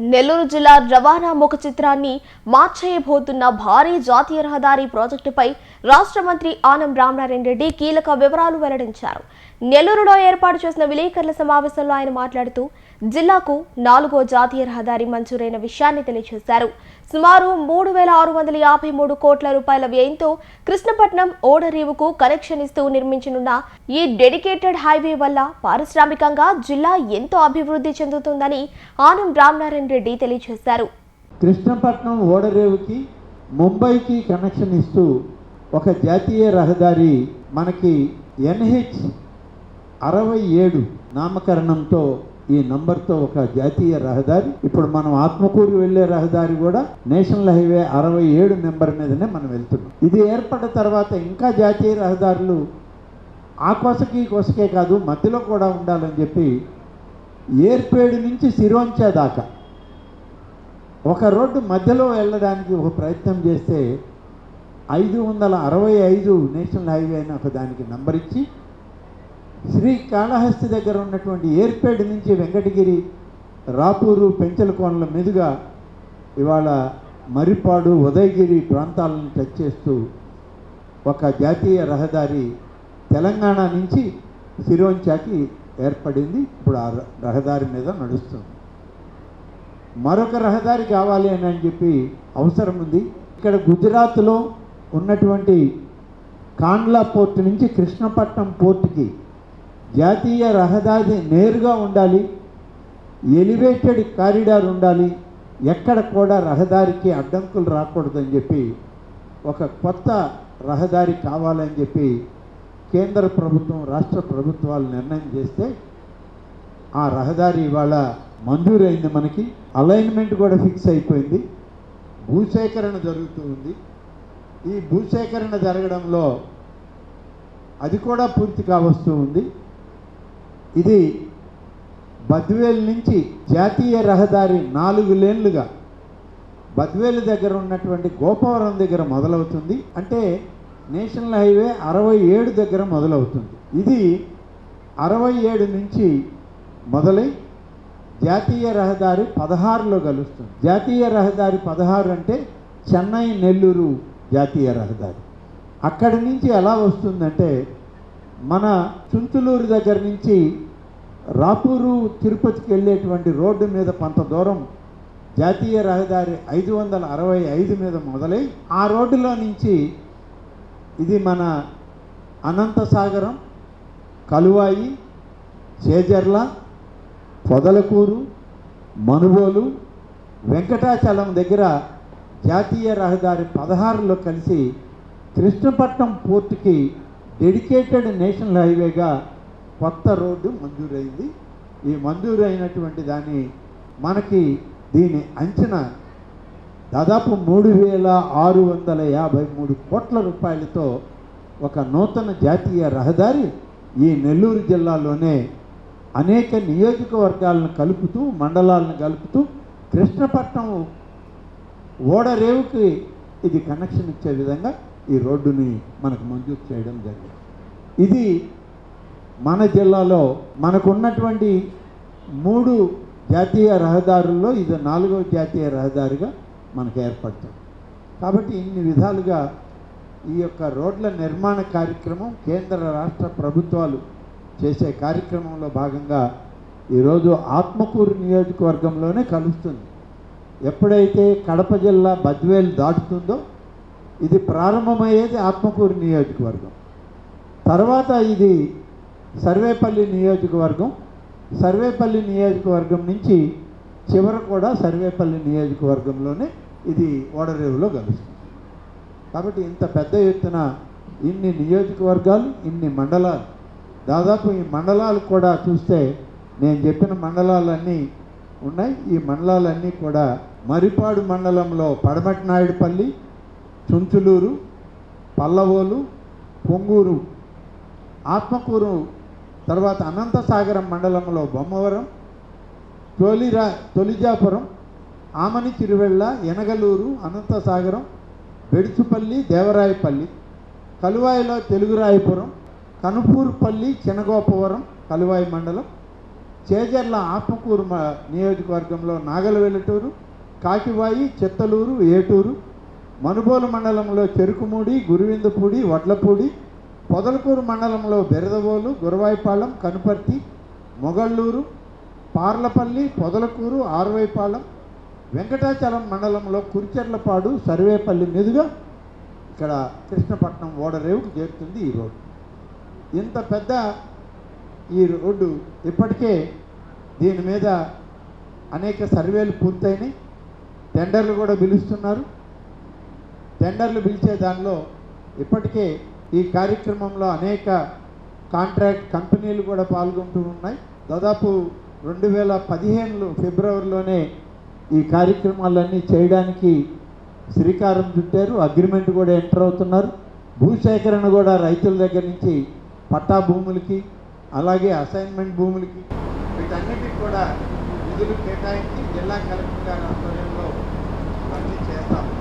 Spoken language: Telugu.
నెల్లూరు జిల్లా రవాణా ముఖ చిత్రాన్ని మార్చేయబోతున్న భారీ జాతీయ రహదారి ప్రాజెక్టుపై రాష్ట్ర మంత్రి ఆనం రామనారాయణ రెడ్డి కీలక వివరాలు వెల్లడించారు. నెల్లూరులో ఏర్పాటు చేసిన విలేకరుల సమావేశంలో ఆయన మాట్లాడుతూ జిల్లాకు 4వ జాతీయ రహదారి మంజూరైన విషయాన్ని తెలియజేశారు. సుమారు 3,653 కోట్ల రూపాయల వ్యయంతో కృష్ణపట్నం ఓడరేవుకు కనెక్షన్ ఇస్తూ నిర్మించనున్న ఈ డెడికేటెడ్ హైవే వల్ల పారిశ్రామికంగా జిల్లా ఎంతో అభివృద్ధి చెందుతుందని ఆనం రామనారాయణ రెడ్డి తెలియజేశారు. కృష్ణపట్నం ఓడరేవుకి ముంబైకి కనెక్షన్ ఇస్తూ ఒక జాతీయ రహదారి మనకి NH67 నామకరణంతో ఈ నంబర్తో ఒక జాతీయ రహదారి, ఇప్పుడు మనం ఆత్మకూరు వెళ్ళే రహదారి కూడా నేషనల్ హైవే 67 నెంబర్ మీదనే మనం వెళ్తున్నాం. ఇది ఏర్పడిన తర్వాత ఇంకా జాతీయ రహదారులు ఆ కొసకే కాదు మధ్యలో కూడా ఉండాలని చెప్పి ఏర్పేడు నుంచి సిరోంచా దాకా ఒక రోడ్డు మధ్యలో వెళ్ళడానికి ఒక ప్రయత్నం చేస్తే 565 నేషనల్ హైవే అని ఒక దానికి నంబర్ ఇచ్చి శ్రీకాళహస్తి దగ్గర ఉన్నటువంటి ఏర్పేడు నుంచి వెంకటగిరి, రాపూరు, పెంచలకోనల మీదుగా ఇవాళ మరిపాడు, ఉదయగిరి ప్రాంతాలను టచ్ చేస్తూ ఒక జాతీయ రహదారి తెలంగాణ నుంచి సిరోంచాకి ఏర్పడింది. ఇప్పుడు ఆ రహదారి మీద నడుస్తుంది. మరొక రహదారి కావాలి అని చెప్పి అవసరం ఉంది. ఇక్కడ గుజరాత్లో ఉన్నటువంటి కాండ్లా పోర్ట్ నుంచి కృష్ణపట్నం పోర్టుకి జాతీయ రహదారి నేరుగా ఉండాలి, ఎలివేటెడ్ కారిడార్ ఉండాలి, ఎక్కడ కూడా రహదారికి అడ్డంకులు రాకూడదని చెప్పి ఒక కొత్త రహదారి కావాలని చెప్పి కేంద్ర ప్రభుత్వం, రాష్ట్ర ప్రభుత్వాలు నిర్ణయం చేస్తే ఆ రహదారి ఇవాళ మంజూరైంది. మనకి అలైన్మెంట్ కూడా ఫిక్స్ అయిపోయింది. భూసేకరణ జరుగుతూ ఉంది. ఈ భూసేకరణ జరగడంలో అది కూడా పూర్తి కావస్తూ ఉంది. ఇది బద్వేలు నుంచి జాతీయ రహదారి 4 లేన్లుగా బద్వేలు దగ్గర ఉన్నటువంటి గోపవరం దగ్గర మొదలవుతుంది. అంటే నేషనల్ హైవే 67 దగ్గర మొదలవుతుంది. ఇది 67 నుంచి మొదలై జాతీయ రహదారి 16లో కలుస్తుంది. జాతీయ రహదారి 16 అంటే చెన్నై నెల్లూరు జాతీయ రహదారి. అక్కడి నుంచి ఎలా వస్తుందంటే మన చుంచులూరు దగ్గర నుంచి రాపూరు, తిరుపతికి వెళ్ళేటువంటి రోడ్డు మీద కొంత దూరం జాతీయ రహదారి 565 మీద మొదలై ఆ రోడ్డులో నుంచి ఇది మన అనంతసాగరం, కలువాయి, చేజర్ల, పొదలకూరు, మనుబోలు, వెంకటాచలం దగ్గర జాతీయ రహదారి 16లో కలిసి కృష్ణపట్నం పోర్టుకి డెడికేటెడ్ నేషనల్ హైవేగా కొత్త రోడ్డు మంజూరైంది. ఈ మంజూరైనటువంటి దాన్ని మనకి దీని అంచనా దాదాపు 3,653 కోట్ల రూపాయలతో ఒక నూతన జాతీయ రహదారి ఈ నెల్లూరు జిల్లాలోనే అనేక నియోజకవర్గాలను కలుపుతూ, మండలాలను కలుపుతూ కృష్ణపట్నం ఓడరేవుకి ఇది కనెక్షన్ ఇచ్చే విధంగా ఈ రోడ్డుని మనకు మంజూరు చేయడం జరిగింది. ఇది మన జిల్లాలో మనకున్నటువంటి 3 జాతీయ రహదారుల్లో ఇది 4వ జాతీయ రహదారిగా మనకు ఏర్పడుతుంది. కాబట్టి ఇన్ని విధాలుగా ఈ యొక్క రోడ్ల నిర్మాణ కార్యక్రమం కేంద్ర రాష్ట్ర ప్రభుత్వాలు చేసే కార్యక్రమంలో భాగంగా ఈరోజు ఆత్మకూరు నియోజకవర్గంలోనే కలుస్తుంది. ఎప్పుడైతే కడప జిల్లా బద్వేలు దాటుతుందో ఇది ప్రారంభమయ్యేది ఆత్మకూరు నియోజకవర్గం. తర్వాత ఇది సర్వేపల్లి నియోజకవర్గం, సర్వేపల్లి నియోజకవర్గం నుంచి చివర కూడా సర్వేపల్లి నియోజకవర్గంలోనే ఇది ఓడరేవులో కలుస్తుంది. కాబట్టి ఇంత పెద్ద ఎత్తున ఇన్ని నియోజకవర్గాలు, ఇన్ని మండలాలు, దాదాపు ఈ మండలాలు కూడా చూస్తే నేను చెప్పిన మండలాలన్నీ ఉన్నాయి. ఈ మండలాలన్నీ కూడా మరిపాడు మండలంలో పడమటి నాయుడుపల్లి, చుంచులూరు, పల్లవోలు, పొంగూరు, ఆత్మకూరు, తర్వాత అనంతసాగరం మండలంలో బొమ్మవరం, తొలిజాపురం, ఆమని చిరువెళ్ళ, ఎనగలూరు, అనంతసాగరం, బెడుచుపల్లి, దేవరాయపల్లి, కలువాయిలో తెలుగురాయపురం, కనుపూర్పల్లి, చినగోపవరం, కలువాయి మండలం, చేజర్ల ఆత్మకూరు నియోజకవర్గంలో నాగలవెల్లటూరు, కాకివాయి, చిత్తలూరు, ఏటూరు, మనుబోలు మండలంలో చెరుకుమూడి, గురువిందపూడి, వడ్లపూడి, పొదలకూరు మండలంలో బెరదవోలు, గురవాయిపాళెం, కనుపర్తి, మొగళ్ళూరు, పార్లపల్లి, పొదలకూరు, ఆర్వైపాళెం, వెంకటాచలం మండలంలో కురిచెర్లపాడు, సర్వేపల్లి మీదుగా ఇక్కడ కృష్ణపట్నం ఓడరేవుకు చేరుతుంది ఈ రోడ్డు. ఇంత పెద్ద ఈ రోడ్డు ఇప్పటికే దీని మీద అనేక సర్వేలు పూర్తయినాయి, టెండర్లు కూడా పిలుస్తున్నారు. టెండర్లు పిలిచే దానిలో ఇప్పటికే ఈ కార్యక్రమంలో అనేక కాంట్రాక్ట్ కంపెనీలు కూడా పాల్గొంటూ ఉన్నాయి. దాదాపు 2015 ఫిబ్రవరిలోనే ఈ కార్యక్రమాలన్నీ చేయడానికి శ్రీకారం చుట్టారు. అగ్రిమెంట్ కూడా ఎంటర్ అవుతున్నారు. భూసేకరణ కూడా రైతుల దగ్గర నుంచి పట్టా భూములకి, అలాగే అసైన్మెంట్ భూములకి, వీటన్నిటికి కూడా నిధులు కేటాయించి జిల్లా కలెక్టర్ గారి ఆధ్వర్యంలో